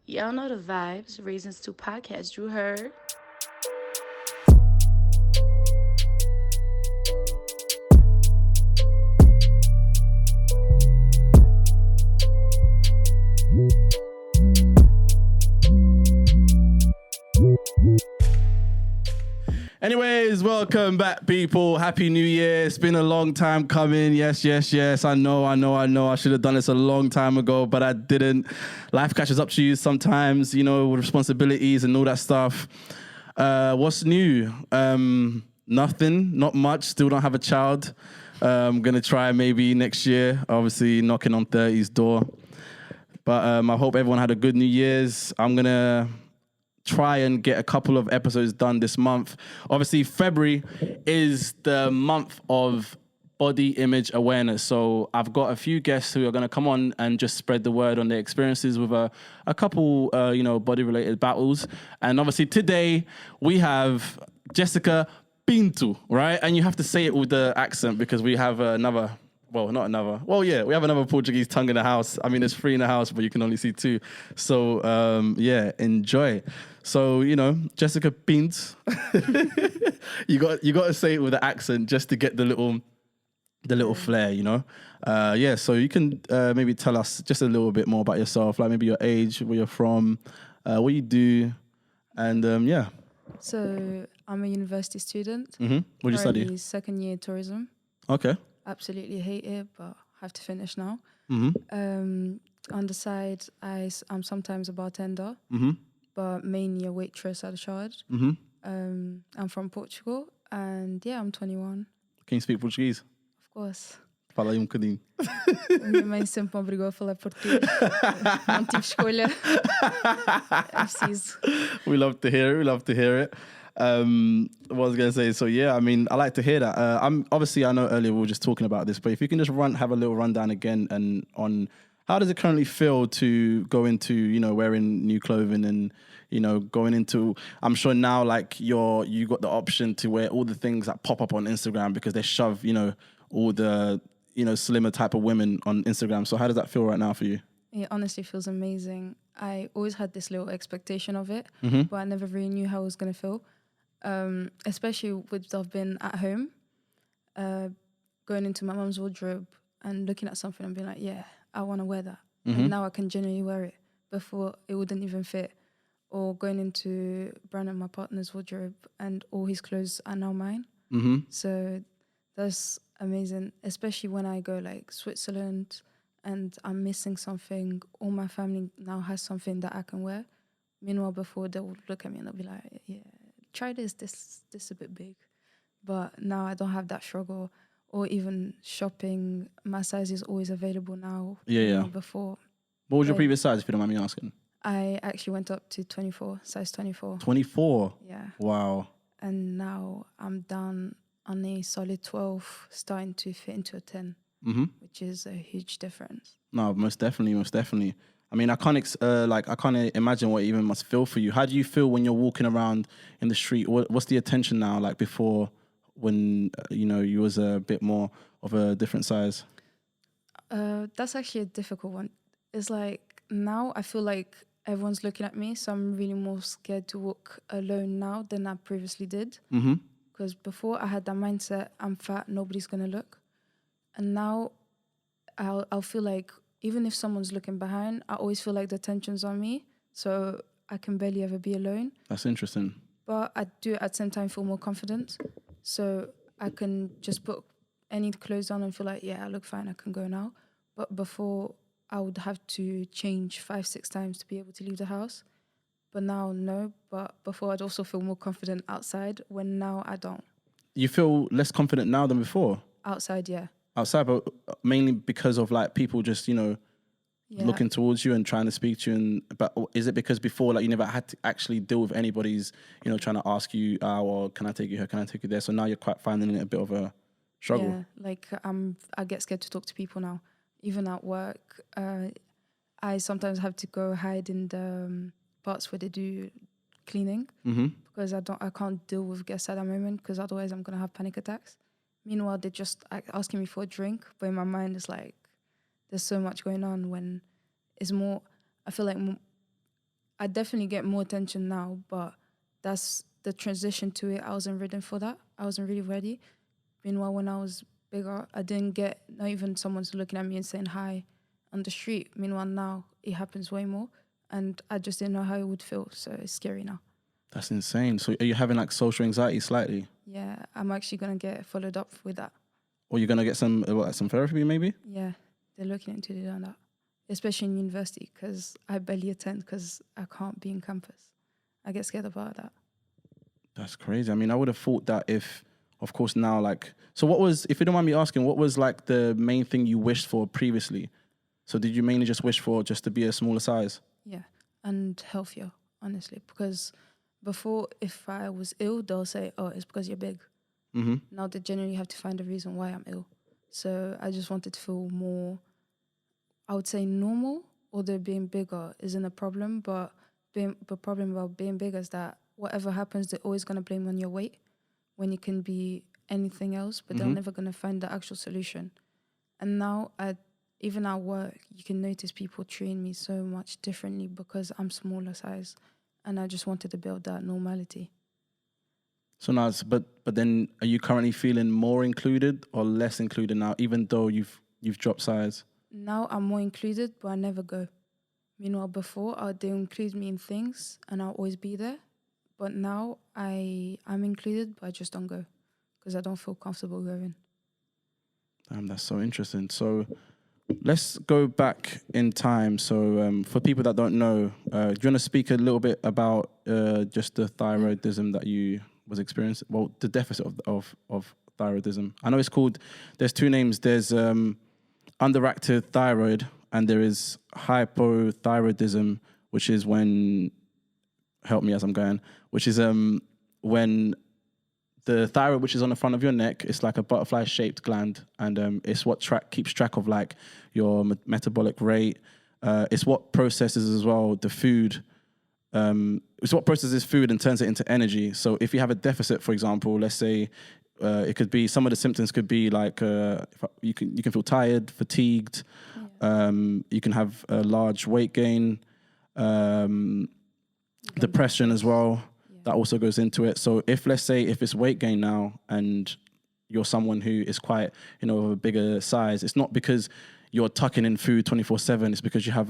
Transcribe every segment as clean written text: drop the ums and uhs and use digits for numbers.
Y'all know the vibes. Reasons to podcast. You heard? Anyways, welcome back, people. Happy New Year. It's been a long time coming. Yes. I know. I should have done this a long time ago, but I didn't. Life catches up to you sometimes, with responsibilities and all that stuff. What's new? Nothing, not much. Still don't have a child. I'm going to try maybe next year, obviously knocking on 30's door. But I hope everyone had a good New Year's. I'm going to try and get a couple of episodes done this month. Obviously, February is the month of body image awareness. So I've got a few guests who are going to come on and just spread the word on their experiences with a couple, body-related battles. And obviously today we have Jessica Pinto, right? And you have to say it with the accent because we have another... Well, not another. Well, yeah, we have another Portuguese tongue in the house. I mean, there's 3 in the house, but you can only see 2. So, enjoy. So, Jessica Pinto. you got to say it with an accent just to get the little flair, So you can maybe tell us just a little bit more about yourself, like maybe your age, where you're from, what you do, and So I'm a university student. Mm-hmm. What do you study? Currently second year tourism. Okay. Absolutely hate it, but have to finish now. Mm-hmm. On the side, I'm sometimes a bartender, Mm-hmm. but mainly a waitress at a charge. Mm-hmm. I'm from Portugal, and yeah, I'm 21. Can you speak Portuguese? Of course. Fala aí bocadinho. Minha mãe sempre me obrigou a falar português. Não tive escolha. É preciso. We love to hear it. What I was going to say, so yeah, I mean, I like to hear that. I know earlier we were just talking about this, but if you can just have a little rundown again and on how does it currently feel to go into, wearing new clothing and, going into, I'm sure now like you got the option to wear all the things that pop up on Instagram because they shove, all the, slimmer type of women on Instagram. So how does that feel right now for you? It honestly feels amazing. I always had this little expectation of it, but I never really knew how it was going to feel. Especially with I've been at home, going into my mum's wardrobe and looking at something and being like, yeah, I want to wear that. And now I can genuinely wear it. Before it wouldn't even fit. Or going into Brandon, my partner's wardrobe, and all his clothes are now mine. Mm-hmm. So that's amazing, especially when I go like Switzerland and I'm missing something. All my family now has something that I can wear. Meanwhile, before they would look at me and they'll be like, yeah, try this a bit big. But now I don't have that struggle. Or even shopping, my size is always available now. Yeah. Before. What was your previous size, if you don't mind me asking? I actually went up to 24, size 24. 24? Yeah. Wow. And now I'm down on a solid 12, starting to fit into a 10, which is a huge difference. No, most definitely. I mean, I can't imagine what it even must feel for you. How do you feel when you're walking around in the street? What's the attention now, like before when, you was a bit more of a different size? That's actually a difficult one. It's like now I feel like everyone's looking at me, so I'm really more scared to walk alone now than I previously did. Because before I had that mindset, I'm fat, nobody's going to look. And now I'll feel like even if someone's looking behind, I always feel like the attention's on me. So I can barely ever be alone. That's interesting. But I do at the same time feel more confident. So I can just put any clothes on and feel like, yeah, I look fine, I can go now. But before, I would have to change 5-6 times to be able to leave the house. But now, no. But before, I'd also feel more confident outside, when now I don't. You feel less confident now than before? Outside, yeah. Outside, but mainly because of like people just, looking towards you and trying to speak to you. But is it because before, like, you never had to actually deal with anybody's, trying to ask you, or can I take you here, can I take you there? So now you're quite finding it a bit of a struggle. Yeah, like I get scared to talk to people now. Even at work, I sometimes have to go hide in the parts where they do cleaning because I can't deal with guests at that moment because otherwise I'm going to have panic attacks. Meanwhile, they're just asking me for a drink, but in my mind it's like there's so much going on when it's more, I feel like I definitely get more attention now, but that's the transition to it. I wasn't ready for that. I wasn't really ready. Meanwhile, when I was bigger, I didn't get not even someone's looking at me and saying hi on the street. Meanwhile, now it happens way more, and I just didn't know how it would feel. So it's scary now. That's insane. So are you having like social anxiety slightly? Yeah, I'm actually gonna get followed up with that. Or you're gonna get some some therapy maybe? Yeah, they're looking into doing that, especially in university because I barely attend because I can't be in campus. I get scared about that. That's crazy. I mean, I would have thought that if, of course, now like, so what was, if you don't mind me asking, what was like the main thing you wished for previously? So did you mainly just wish for just to be a smaller size? Yeah, and healthier, honestly, because before, if I was ill, they'll say, "Oh, it's because you're big." Mm-hmm. Now they generally have to find a reason why I'm ill. So I just wanted to feel more, I would say normal, although being bigger isn't a problem, but the problem about being bigger is that whatever happens, they're always going to blame on your weight when you can be anything else, but they're never going to find the actual solution. And now, even at work, you can notice people treating me so much differently because I'm smaller size. And I just wanted to build that normality. So now, but then, are you currently feeling more included or less included now, even though you've dropped size? Now I'm more included, but I never go. Meanwhile, before, they include me in things and I'll always be there. But now I'm included, but I just don't go because I don't feel comfortable going. Damn, that's so interesting. So let's go back in time. So for people that don't know, do you want to speak a little bit about just the thyroidism that you was experiencing? Well, the deficit of thyroidism. I know it's called, there's two names. There's underactive thyroid and there is hypothyroidism, which is when, help me as I'm going, which is when the thyroid, which is on the front of your neck, it's like a butterfly-shaped gland, and it's what keeps track of like your metabolic rate. It's what processes as well the food. It's what processes food and turns it into energy. So if you have a deficit, for example, let's say it could be, some of the symptoms could be like you can feel tired, fatigued. Yeah. You can have a large weight gain, depression as well. That also goes into it. So if, let's say, if it's weight gain now and you're someone who is quite, of a bigger size, it's not because you're tucking in food 24/7. It's because you have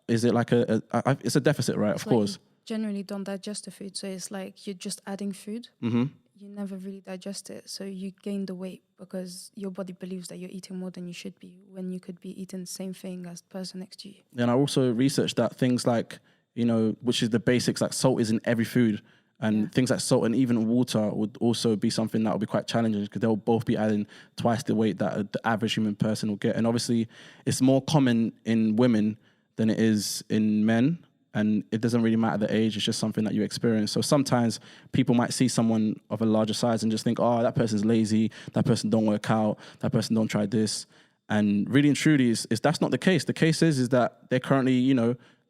is it like it's a deficit, right? It's of like course. You generally don't digest the food. So it's like you're just adding food. Mm-hmm. You never really digest it. So you gain the weight because your body believes that you're eating more than you should be when you could be eating the same thing as the person next to you. And I also researched that things like, which is the basics, like salt is in every food, and things like salt and even water would also be something that would be quite challenging because they'll both be adding twice the weight that the average human person will get. And obviously it's more common in women than it is in men. And it doesn't really matter the age, it's just something that you experience. So sometimes people might see someone of a larger size and just think, oh, that person's lazy, that person don't work out, that person don't try this. And really and truly, is that's not the case. The case is that they're currently,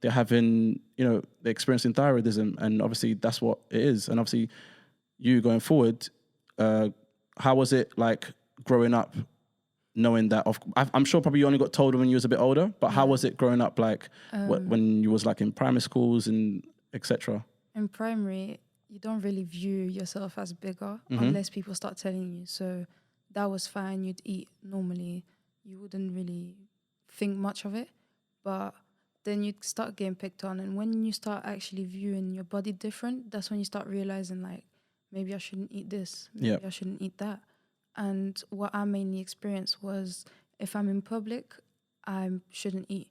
they're having, they're experiencing thyroidism, and obviously that's what it is. And obviously, you going forward, how was it like growing up, knowing that? I'm sure probably you only got told when you was a bit older, but how was it growing up, like when you was like in primary schools and etc.? In primary, you don't really view yourself as bigger unless people start telling you. So that was fine. You'd eat normally. You wouldn't really think much of it, but then you start getting picked on. And when you start actually viewing your body different, that's when you start realizing, like, maybe I shouldn't eat this. Maybe I shouldn't eat that. And what I mainly experienced was if I'm in public, I shouldn't eat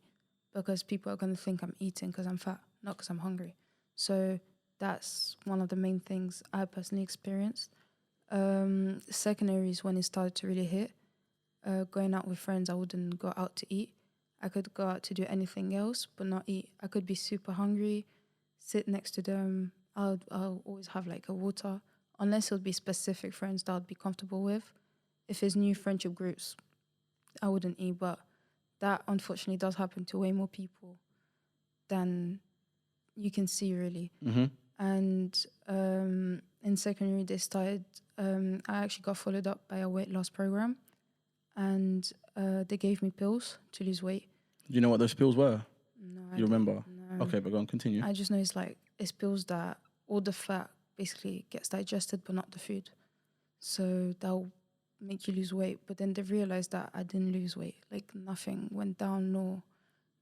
because people are going to think I'm eating because I'm fat, not because I'm hungry. So that's one of the main things I personally experienced. Secondary is when it started to really hit. Going out with friends, I wouldn't go out to eat. I could go out to do anything else, but not eat. I could be super hungry, sit next to them. I'll always have like a water, unless it would be specific friends that I'd be comfortable with. If it's new friendship groups, I wouldn't eat, but that unfortunately does happen to way more people than you can see, really. Mm-hmm. And in secondary, they started, I actually got followed up by a weight loss program, and they gave me pills to lose weight. Do you know what those pills were? No, You remember? No, Okay, but go on, continue. I just know it's like it's pills that all the fat basically gets digested, but not the food. So that'll make you lose weight. But then they realized that I didn't lose weight. Like nothing went down, nor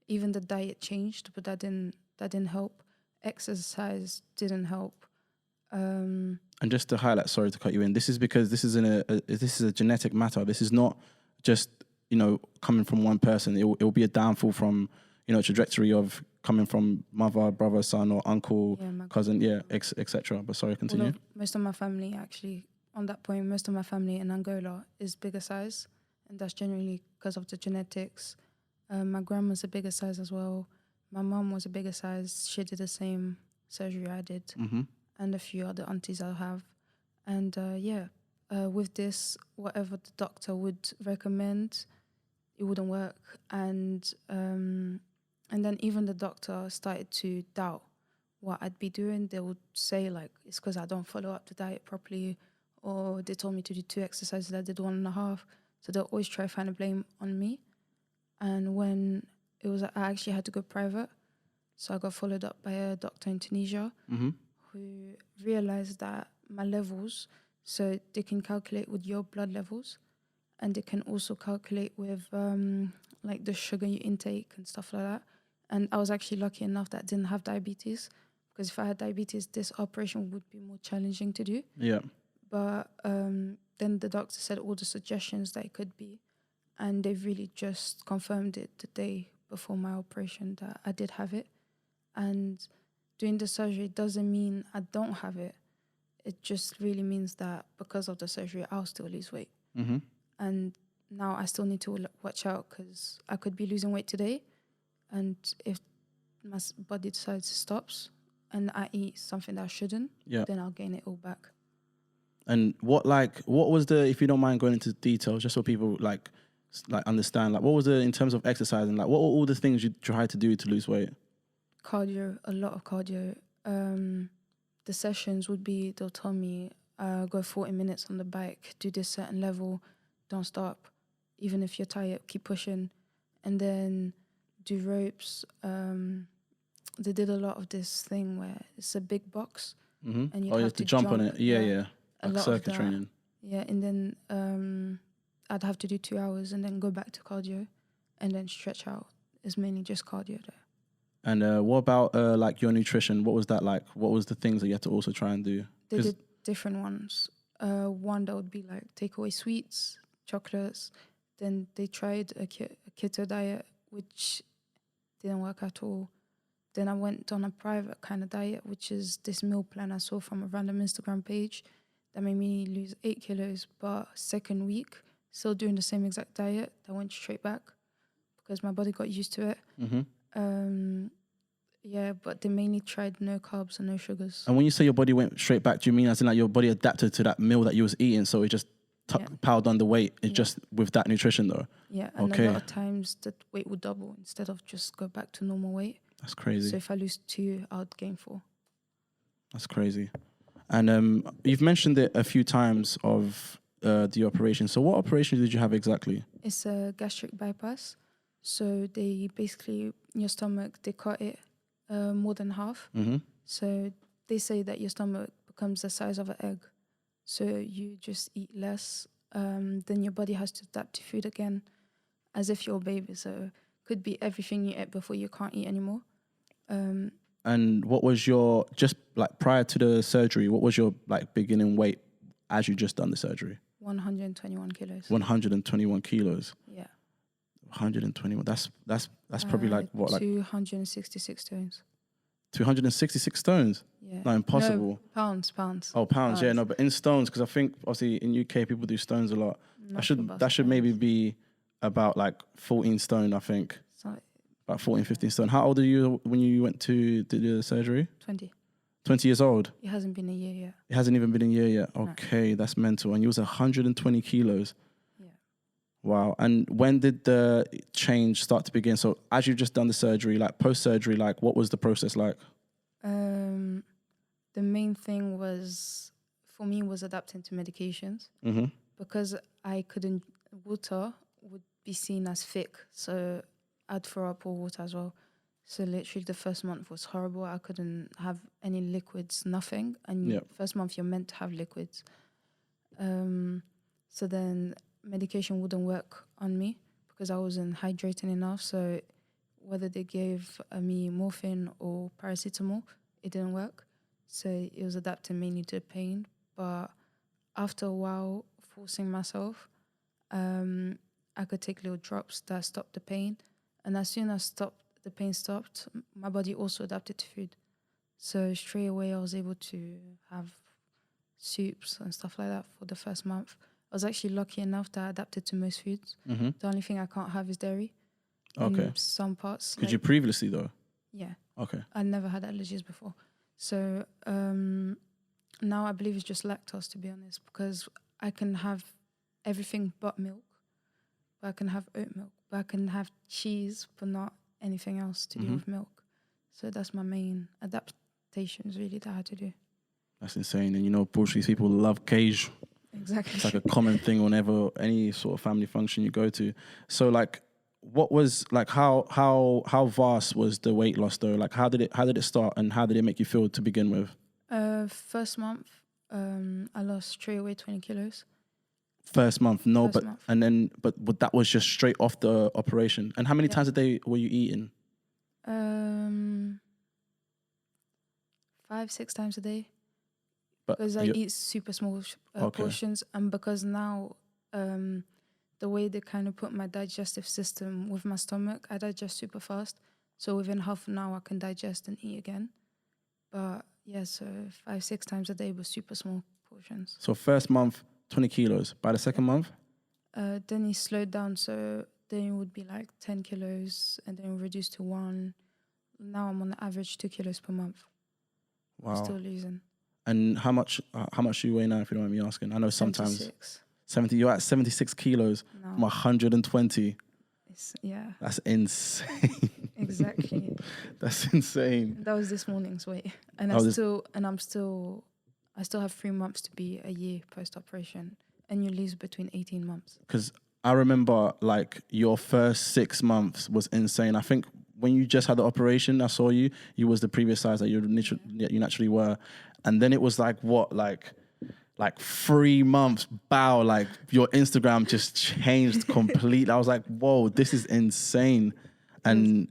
even the diet changed, but that didn't help. Exercise didn't help. And just to highlight, sorry to cut you in, this is because this is this is a genetic matter. This is not just, you know, coming from one person. It will be a downfall from, you know, trajectory of coming from mother, brother, son, or uncle, cousin, etc. But sorry, continue. Most of my family, actually, on that point, most of my family in Angola is bigger size, and that's generally because of the genetics. My grandma's a bigger size as well. My mum was a bigger size. She did the same surgery I did, and a few other aunties I have. And with this, whatever the doctor would recommend, it wouldn't work. And then even the doctor started to doubt what I'd be doing. They would say, like, it's because I don't follow up the diet properly, or they told me to do 2 exercises, I did 1.5. So they'll always try to find a blame on me. And when it was, I actually had to go private. So I got followed up by a doctor in Tunisia who realized that my levels, so they can calculate with your blood levels, and they can also calculate with like the sugar you intake and stuff like that. And I was actually lucky enough that I didn't have diabetes, because if I had diabetes, this operation would be more challenging to do. Yeah. But then the doctor said all the suggestions that it could be, and they really just confirmed it the day before my operation that I did have it. And doing the surgery doesn't mean I don't have it. It just really means that because of the surgery, I'll still lose weight. And now I still need to watch out, because I could be losing weight today, and if my body decides to stops and I eat something that I shouldn't, then I'll gain it all back. And what was the, if you don't mind going into details, just so people like understand, like what was the, in terms of exercising, like what were all the things you tried to do to lose weight? Cardio, a lot of cardio. The sessions would be, they'll tell me, go 40 minutes on the bike, do this certain level, don't stop. Even if you're tired, keep pushing. And then do ropes. They did a lot of this thing where it's a big box, and you have to jump on it. Yeah. Like circuit training. Yeah, and then I'd have to do 2 hours and then go back to cardio and then stretch out. It's mainly just cardio there. And what about like your nutrition? What was that like? What was the things that you had to also try and do? They did different ones. One that would be like take away sweets, chocolates. Then they tried a keto diet, which didn't work at all. Then I went on a private kind of diet, which is this meal plan I saw from a random Instagram page that made me lose 8 kilos. But second week, still doing the same exact diet, I went straight back because my body got used to it. Yeah, but they mainly tried no carbs and no sugars. And when you say your body went straight back, do you mean as in like your body adapted to that meal that you was eating, so it just piled on the weight? It's just with that nutrition though? Yeah, and a lot of times the weight would double instead of just go back to normal weight. That's crazy. So if I lose 2, I would gain 4. That's crazy. And you've mentioned it a few times of the operation. So what operation did you have exactly? It's a gastric bypass. So they basically, your stomach, they cut it more than half. So they say that your stomach becomes the size of an egg. So you just eat less. Then your body has to adapt to food again as if you're a baby. So could be everything you ate before you can't eat anymore. And what was your, just like prior to the surgery, what was your like beginning weight as you just done the surgery? 121 kilos. 121 kilos. Yeah. 121. That's probably like what, like 266 stones. 266 stones. Yeah. No, impossible. No, pounds. Oh, pounds. Yeah, no, but in stones, because I think obviously in UK people do stones a lot. That should maybe be about like 14 stone, I think. So, about 14, 15 stone. How old are you when you went to do the surgery? 20. 20 years old? It hasn't been a year yet. It hasn't even been a year yet. Okay, that's mental. And you was 120 kilos. Yeah. Wow. And when did the change start to begin? So as you've just done the surgery, like post-surgery, like what was the process like? The main thing was, for me, was adapting to medications. Because I couldn't, water would be seen as thick. So I'd throw up all water as well. So literally the first month was horrible. I couldn't have any liquids, nothing. And Yep. first month you're meant to have liquids. So then medication wouldn't work on me because I wasn't hydrating enough. So whether they gave me morphine or paracetamol, it didn't work. So it was adapting mainly to pain. But after a while, forcing myself, I could take little drops that stopped the pain. And as soon as the pain stopped, my body also adapted to food. So straight away, I was able to have soups and stuff like that for the first month. I was actually lucky enough that I adapted to most foods. Mm-hmm. The only thing I can't have is dairy. Okay. In some parts. Could you previously though? Yeah. Okay. I never had allergies before. So now I believe it's just lactose, to be honest, because I can have everything but milk. But I can have oat milk. But I can have cheese, but not anything else to do with milk. So that's my main adaptations really that I had to do. That's insane. And you know, Portuguese people love queijo. Exactly. It's like a common thing whenever any sort of family function you go to. So like, what was like how vast was the weight loss though? Like how did it start and how did it make you feel to begin with? First month, I lost straight away 20 kilos. First month, no, First but month. and then but that was just straight off the operation. And how many times a day were you eating? 5-6 times a day. But Because I eat super small Okay. portions, and because now the way they kind of put my digestive system with my stomach, I digest super fast. So within half an hour, I can digest and eat again. But yeah, so 5-6 times a day with super small portions. So first month, 20 kilos. By the second month, Then he slowed down, so then it would be like 10 kilos, and then reduced to 1. Now I'm on average 2 kilos per month. wow. I'm still losing. And how much do you weigh now, if you don't mind me asking? I know sometimes 76 70. You're at 76 kilos now. from 120. Yeah, That's insane. exactly. That's insane. That was this morning's weight, and I still have 3 months to be a year post operation, and you lose between 18 months. Because I remember like your first 6 months was insane. I think when you just had the operation, I saw you was the previous size that you naturally were. And then it was like 3 months, bow, like your Instagram just changed completely. I was like, whoa, this is insane. And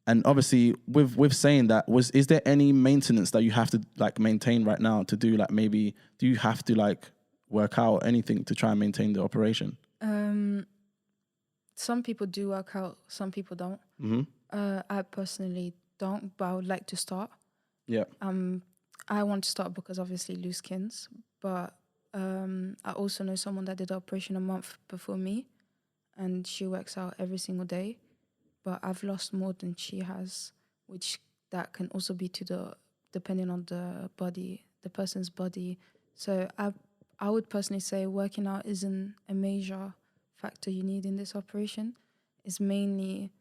and obviously with saying that, is there any maintenance that you have to like maintain right now to do, like maybe do you have to like work out anything to try and maintain the operation? Some people do work out, some people don't. I personally don't, but I would like to start. Yeah. I want to start because obviously loose skins, but I also know someone that did the operation a month before me, and she works out every single day. But I've lost more than she has, which that can also be depending on the person's body. So I would personally say working out isn't a major factor you need in this operation. It's mainly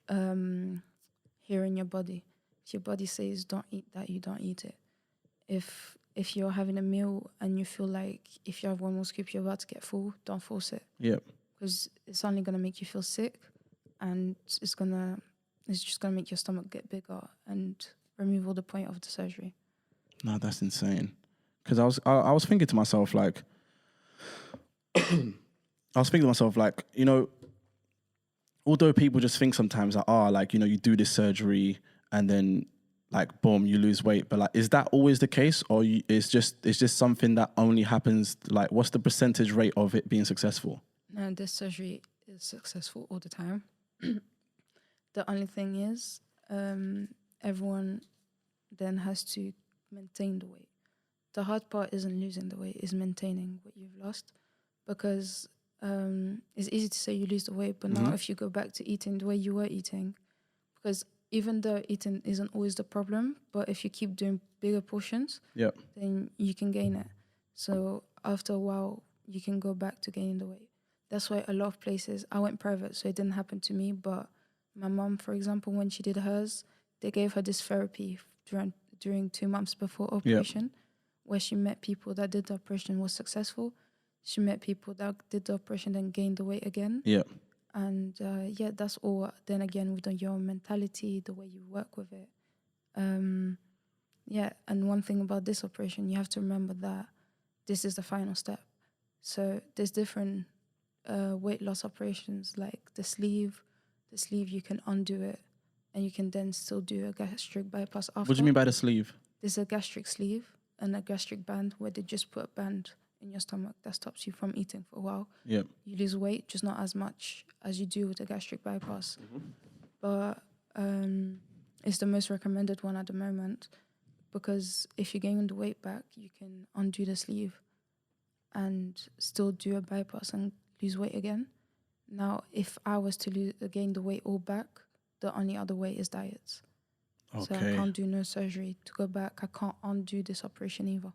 hearing your body. If your body says don't eat that, you don't eat it. If you're having a meal and you feel like if you have one more scoop you're about to get full, don't force it. Yeah. Because it's only gonna make you feel sick, and it's just gonna make your stomach get bigger and remove all the point of the surgery. No, that's insane. Because I was thinking to myself like, you know, although people just think sometimes that, like, you know, you do this surgery and then like, boom, you lose weight. But like, is that always the case? Or it's just something that only happens, like, what's the percentage rate of it being successful? No, this surgery is successful all the time. The only thing is, everyone then has to maintain the weight. The hard part isn't losing the weight, is maintaining what you've lost. Because it's easy to say you lose the weight, but now if you go back to eating the way you were eating, because even though eating isn't always the problem, but if you keep doing bigger portions, then you can gain it. So after a while, you can go back to gaining the weight. That's why a lot of places, I went private, so it didn't happen to me, but my mom, for example, when she did hers, they gave her this therapy during 2 months before operation, where she met people that did the operation, was successful. She met people that did the operation and gained the weight again. Yeah. And yeah, that's all. Then again, with your mentality, the way you work with it. Yeah, and one thing about this operation, you have to remember that this is the final step. So there's different weight loss operations, like the sleeve. The sleeve, you can undo it, and you can then still do a gastric bypass What do you after. mean by the sleeve? There's a gastric sleeve and a gastric band where they just put a band in your stomach that stops you from eating for a while. Yeah. You lose weight, just not as much as you do with a gastric bypass. But it's the most recommended one at the moment, because if you gain the weight back, you can undo the sleeve and still do a bypass and lose weight again. Now, if I was to gain the weight all back, the only other way is diets. So I Okay. can't do no surgery to go back. I can't undo this operation either.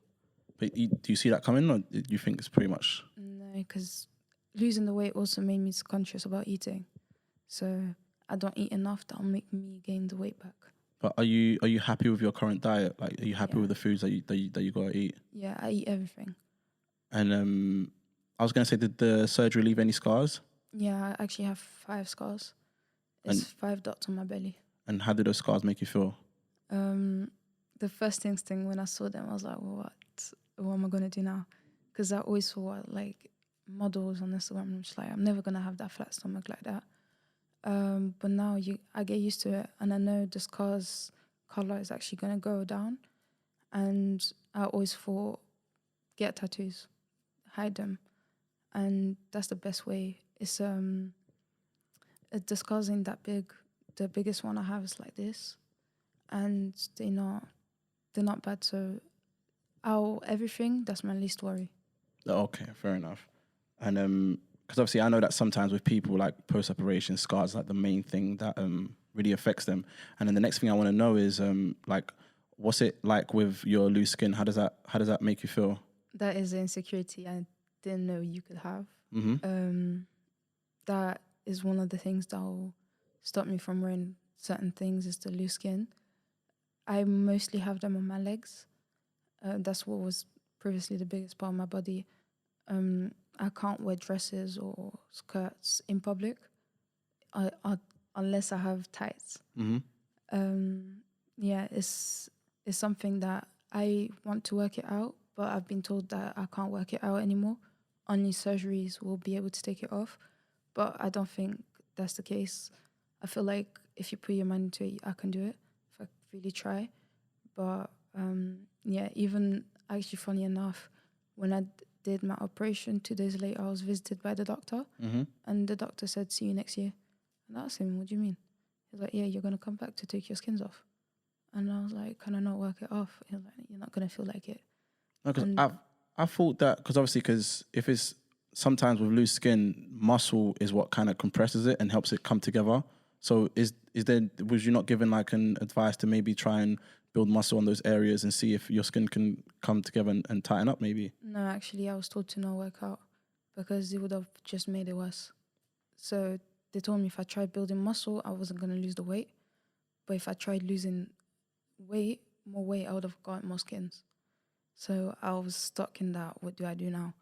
But do you see that coming, or do you think it's pretty much? No, because losing the weight also made me conscious about eating. So I don't eat enough that'll make me gain the weight back. But are you happy with your current diet? Like, are you happy Yeah. with the foods that you gotta eat? Yeah, I eat everything. And I was gonna say, did the surgery leave any scars? Yeah, I actually have 5 scars. It's 5 dots on my belly. And how did those scars make you feel? The first instinct when I saw them, I was like, well, what am I going to do now? Because I always saw like models on Instagram. I'm just like, I'm never going to have that flat stomach like that. But now I get used to it, and I know the scars color is actually going to go down. And I always thought, get tattoos, hide them. And that's the best way. It's the scars ain't that big. The biggest one I have is like this, and they're not bad. So everything, that's my least worry. Okay, fair enough. And because obviously I know that sometimes with people, like post-operation scars, like the main thing that really affects them. And then the next thing I want to know is like, what's it like with your loose skin? How does that make you feel? That is an insecurity I didn't know you could have. Mm-hmm. That is one of the things that will stop me from wearing certain things, is the loose skin. I mostly have them on my legs. That's what was previously the biggest part of my body. I can't wear dresses or skirts in public unless I have tights. Mm-hmm. Yeah, it's something that I want to work it out, but I've been told that I can't work it out anymore. Only surgeries will be able to take it off. But I don't think that's the case. I feel like if you put your mind into it, I can do it if I really try. But yeah, even actually, funny enough, when I did my operation, 2 days later, I was visited by the doctor, and the doctor said, "See you next year." And I asked him, "What do you mean?" He's like, "Yeah, you're gonna come back to take your skins off." And I was like, "Can I not work it off?" He's like, "You're not gonna feel like it." Because I thought that because if it's sometimes with loose skin, muscle is what kind of compresses it and helps it come together. So was you not given like an advice to maybe try and build muscle on those areas and see if your skin can come together and tighten up maybe? No, actually, I was told to not work out because it would have just made it worse. So they told me if I tried building muscle, I wasn't going to lose the weight. But if I tried losing more weight, I would have gotten more skins. So I was stuck in that. What do I do now?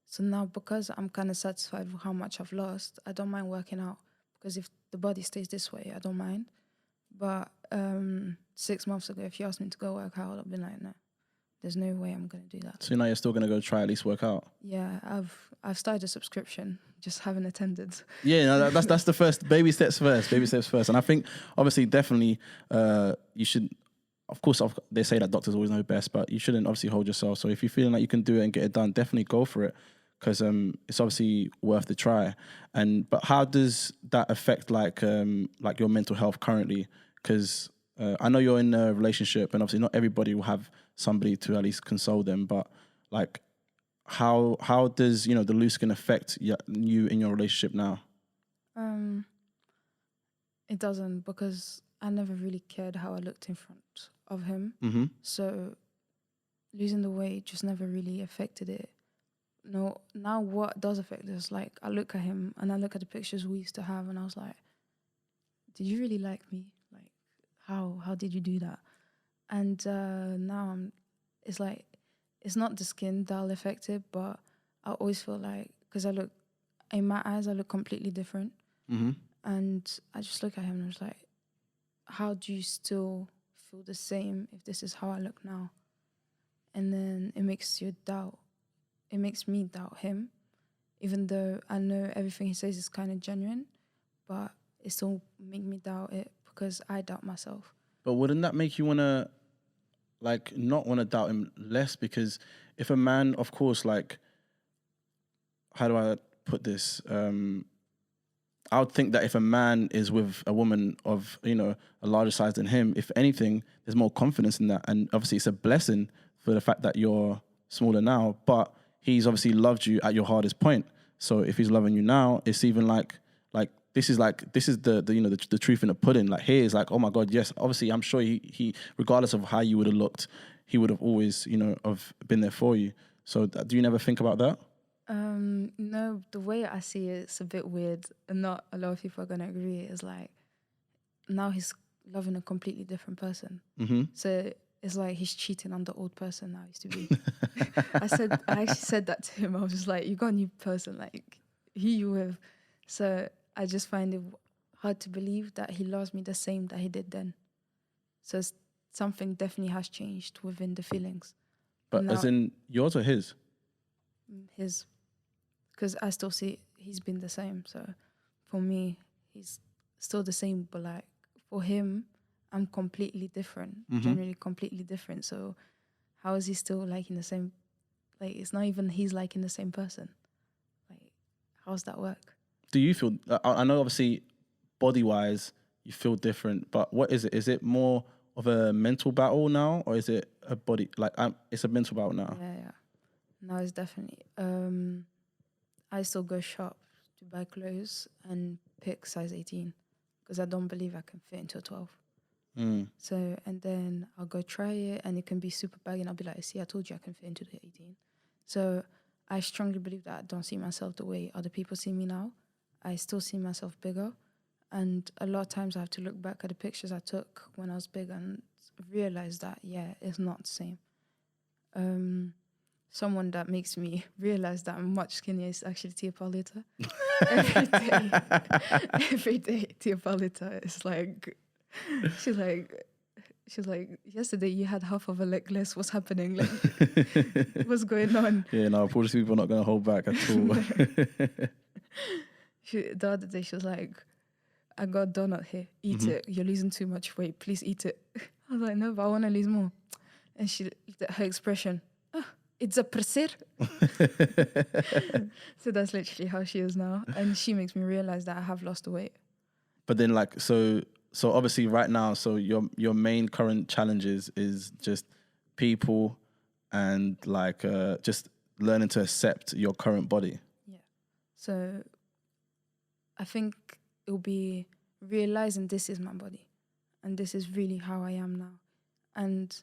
So now, because I'm kind of satisfied with how much I've lost, I don't mind working out. Because if the body stays this way, I don't mind. But 6 months ago, if you asked me to go work out, I'd be like, no, there's no way I'm going to do that. So now you're still going to go try at least work out? Yeah, I've started a subscription, just haven't attended. Yeah, no, that's the first, baby steps first. And I think, obviously, definitely, you should, of course, they say that doctors always know best, but you shouldn't obviously hold yourself. So if you're feeling like you can do it and get it done, definitely go for it, because it's obviously worth the try. But how does that affect like your mental health currently? Because I know you're in a relationship, and obviously not everybody will have somebody to at least console them. But like, how does the loose skin affect you in your relationship now? It doesn't, because I never really cared how I looked in front of him. Mm-hmm. So losing the weight just never really affected it. No, now what does affect it is like I look at him and I look at the pictures we used to have, and I was like, did you really like me? Like, how did you do that? And now it's like, it's not the skin that'll affect it, but I always feel like, because in my eyes, I look completely different. And I just look at him and I was like, how do you still feel the same if this is how I look now? And then it makes you doubt. It makes me doubt him, even though I know everything he says is kind of genuine, but it still make me doubt it because I doubt myself. But wouldn't that make you want to, like, not want to doubt him less? Because if a man, of course, like, how do I put this? I would think that if a man is with a woman of, you know, a larger size than him, if anything, there's more confidence in that. And obviously it's a blessing for the fact that you're smaller now, but he's obviously loved you at your hardest point. So if he's loving you now, it's even like this is the you know, the truth in the pudding. Like, here is like, oh my God, yes, obviously I'm sure he regardless of how you would have looked, he would have always, you know, have been there for you. So do you never think about that? No, the way I see it, it's a bit weird, and not a lot of people are gonna agree. It's like now he's loving a completely different person. So it's like he's cheating on the old person now used to be. I actually said that to him. I was just like, you got a new person, like who you with. So I just find it hard to believe that he loves me the same that he did then. So something definitely has changed within the feelings. But now, as in yours or his? His, because I still see he's been the same. So for me, he's still the same, but like for him, I'm completely different, generally completely different. So how is he still liking the same? Like, it's not even he's liking the same person. Like, how does that work? Do you feel, I know obviously body-wise you feel different, but what is it? Is it more of a mental battle now, or is it a body, like, it's a mental battle now? Yeah. No, it's definitely. I still go shop to buy clothes and pick size 18 because I don't believe I can fit into a 12. So, and then I'll go try it and it can be super baggy and I'll be like, see, I told you I can fit into the 18. So I strongly believe that I don't see myself the way other people see me now. I still see myself bigger. And a lot of times I have to look back at the pictures I took when I was big and realize that, yeah, it's not the same. Someone that makes me realize that I'm much skinnier is actually Tia Paulita. Every day, Tia Paulita is like, she's like, yesterday you had half of a leg less. What's happening? Like, what's going on? Yeah, no, Polish people are not going to hold back at all. The other day she was like, I got a donut here. Eat it. You're losing too much weight. Please eat it. I was like, no, but I want to lose more. And her expression, it's a placer. So that's literally how she is now. And she makes me realize that I have lost the weight. But then, like, so obviously right now, so your main current challenges is just people and like just learning to accept your current body. Yeah. So I think it will be realizing this is my body and this is really how I am now. And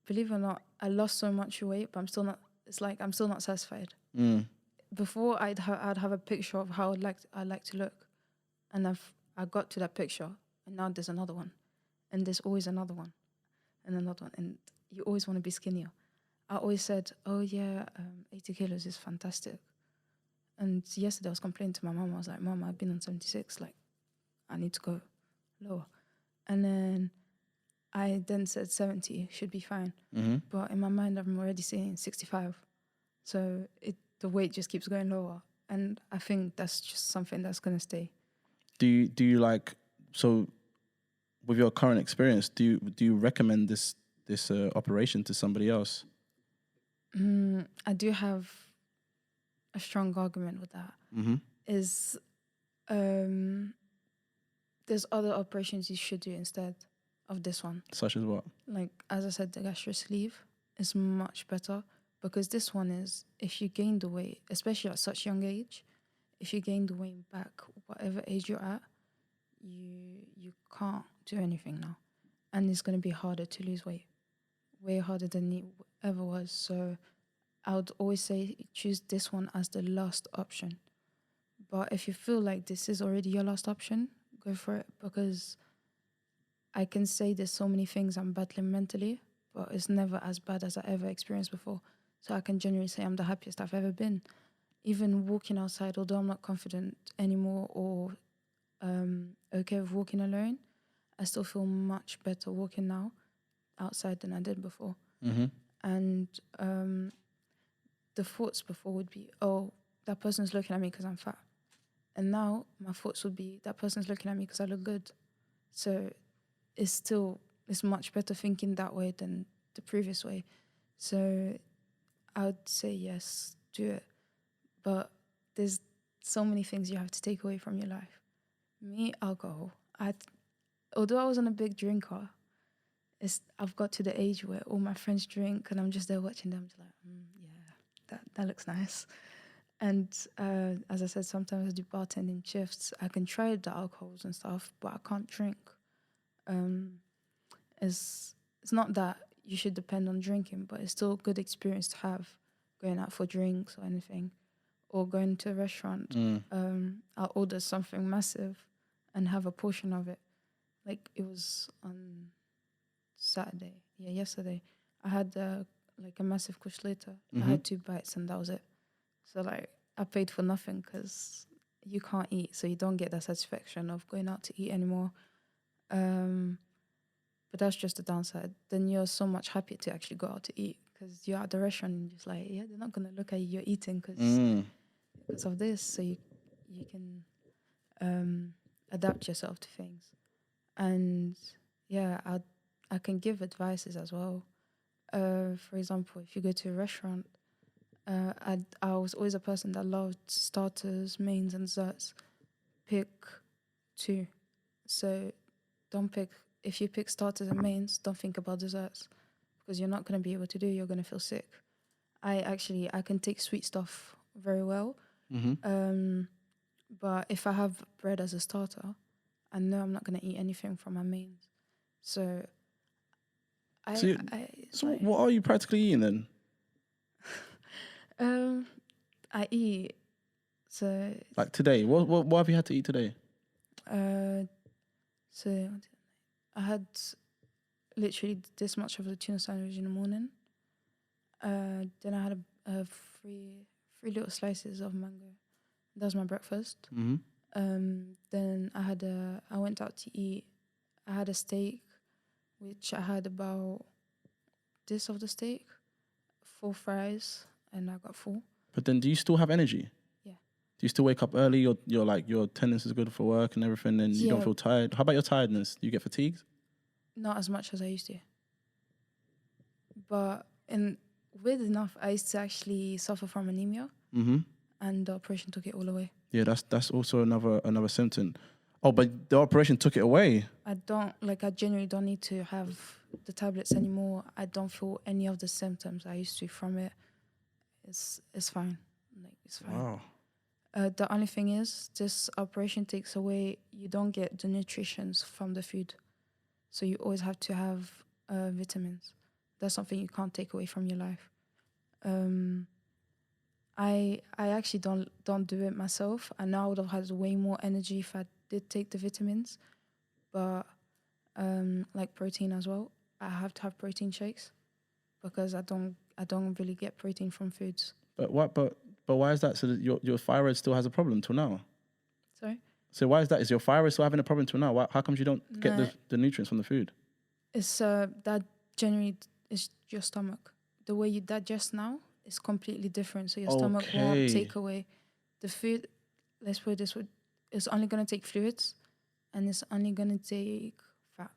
believe it or not, I lost so much weight, but I'm still not, it's like I'm still not satisfied. Before I'd have a picture of how I'd like to look. And I got to that picture and now there's another one. And there's always another one and another one. And you always want to be skinnier. I always said, oh yeah, 80 kilos is fantastic. And yesterday I was complaining to my mom. I was like, Mom, I've been on 76. Like, I need to go lower. And then I then said 70 should be fine. But in my mind, I'm already saying 65. So the weight just keeps going lower. And I think that's just something that's going to stay. Do you like, so with your current experience, do you recommend this operation to somebody else? I do have a strong argument with that. Is there's other operations you should do instead of this one. Such as what? Like, as I said, the gastric sleeve is much better because this one is, if you gain the weight, especially at such young age, if you gain the weight back, whatever age you're at, you can't do anything now. And it's going to be harder to lose weight, way harder than it ever was. So I would always say choose this one as the last option. But if you feel like this is already your last option, go for it, because I can say there's so many things I'm battling mentally, but it's never as bad as I ever experienced before. So I can genuinely say I'm the happiest I've ever been. Even walking outside, although I'm not confident anymore or okay with walking alone. I still feel much better walking now outside than I did before. Mm-hmm. And the thoughts before would be, oh, that person's looking at me because I'm fat. And now my thoughts would be, that person's looking at me because I look good. So it's much better thinking that way than the previous way. So I would say yes, do it. But there's so many things you have to take away from your life. Me, alcohol. Although I wasn't a big drinker, I've got to the age where all my friends drink and I'm just there watching them, just like, yeah, that looks nice. And as I said, sometimes I do bartending shifts. I can try the alcohols and stuff, but I can't drink. It's not that you should depend on drinking, but it's still a good experience to have going out for drinks or anything, or going to a restaurant. I'll order something massive and have a portion of it. Like it was on Saturday, yesterday. I had like a massive kushleita. I had 2 bites and that was it. So like I paid for nothing because you can't eat, so you don't get that satisfaction of going out to eat anymore. But that's just the downside. Then you're so much happier to actually go out to eat because you're at the restaurant and just like, yeah, they're not gonna look at you. You're eating because of this, so you can adapt yourself to things. And yeah, I can give advices as well. For example, if you go to a restaurant, I was always a person that loved starters, mains, and desserts. Pick 2. So don't pick. If you pick starters and mains, don't think about desserts because you're not going to be able to do it. You're going to feel sick. I can take sweet stuff very well. But if I have bread as a starter, I know I'm not going to eat anything from my mains. So What are you practically eating then? I eat. So Like today, what have you had to eat today? So I had literally this much of a tuna sandwich in the morning. Then I had a three little slices of mango. That was my breakfast. Then I went out to eat. I had a steak, which I had about this of the steak, 4 fries, and I got full. But then do you still have energy? Yeah. Do you still wake up early? You're like, your attendance is good for work and everything, and you don't feel tired? How about your tiredness? Do you get fatigued? Not as much as I used to. But weird enough, I used to actually suffer from anemia, and the operation took it all away. Yeah, that's also another symptom. Oh, but the operation took it away. I genuinely don't need to have the tablets anymore. I don't feel any of the symptoms I used to from it. It's fine. Like, it's fine. Wow. The only thing is, this operation takes away, you don't get the nutritions from the food. So you always have to have vitamins. That's something you can't take away from your life. I actually don't do it myself. I know I would have had way more energy if I did take the vitamins. But like protein as well, I have to have protein shakes because I don't really get protein from foods. But why is that? So that your thyroid still has a problem till now? Sorry? So why is that? Is your thyroid still having a problem till now? How come you don't get the nutrients from the food? It's that generally is your stomach. The way you digest now is completely different. So your stomach won't take away the food. Let's put it this way: it's only going to take fluids, and it's only going to take fat.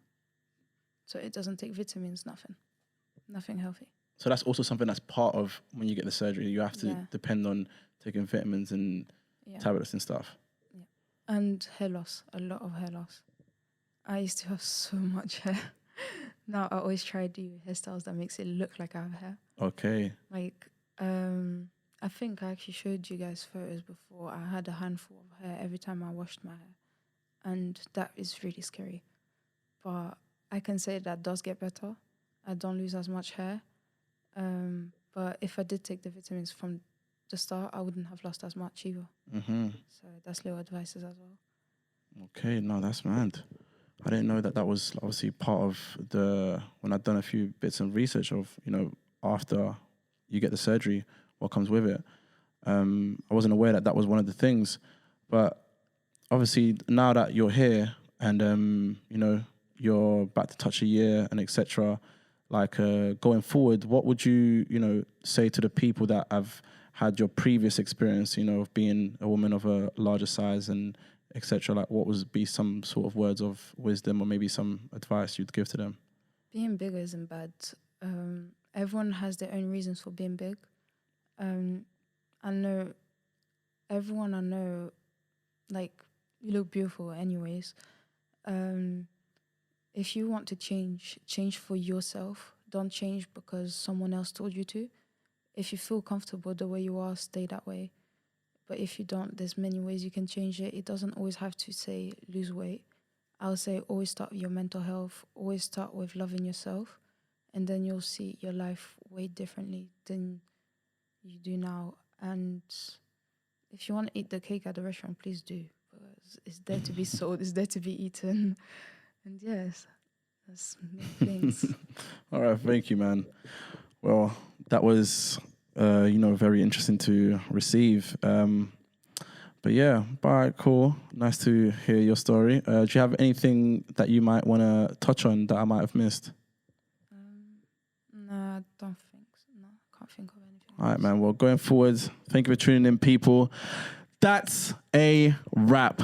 So it doesn't take vitamins, nothing healthy. So that's also something that's part of when you get the surgery. You have to depend on taking vitamins and tablets and stuff. Yeah, and hair loss, a lot of hair loss. I used to have so much hair. Now I always try to do hairstyles that makes it look like I have hair. Okay. Like, I think I actually showed you guys photos before. I had a handful of hair every time I washed my hair. And that is really scary. But I can say that does get better. I don't lose as much hair. But if I did take the vitamins from the start, I wouldn't have lost as much either. So that's little advices as well. Okay, no, that's mad. I didn't know that was obviously part of when I'd done a few bits of research of, after you get the surgery, what comes with it. I wasn't aware that was one of the things. But obviously now that you're here and you know you're about to touch a year and etc. Like going forward, what would you say to the people that have had your previous experience, of being a woman of a larger size and etc. Like, what would be some sort of words of wisdom or maybe some advice you'd give to them? Being bigger isn't bad. Everyone has their own reasons for being big. I know everyone I know, like, you look beautiful anyways. If you want to change for yourself. Don't change because someone else told you to. If you feel comfortable the way you are, stay that way. But if you don't, there's many ways you can change it. It doesn't always have to say lose weight. I would say always start with your mental health. Always start with loving yourself. And then you'll see your life way differently than you do now. And if you want to eat the cake at the restaurant, please do. Because it's there to be sold. It's there to be eaten. And yes, that's things. All right, thank you, man. Well, that was, very interesting to receive. But yeah, all right, cool. Nice to hear your story. Do you have anything that you might want to touch on that I might have missed? No, I don't think so. No, I can't think of anything. All right, man. Well, going forward, thank you for tuning in, people. That's a wrap.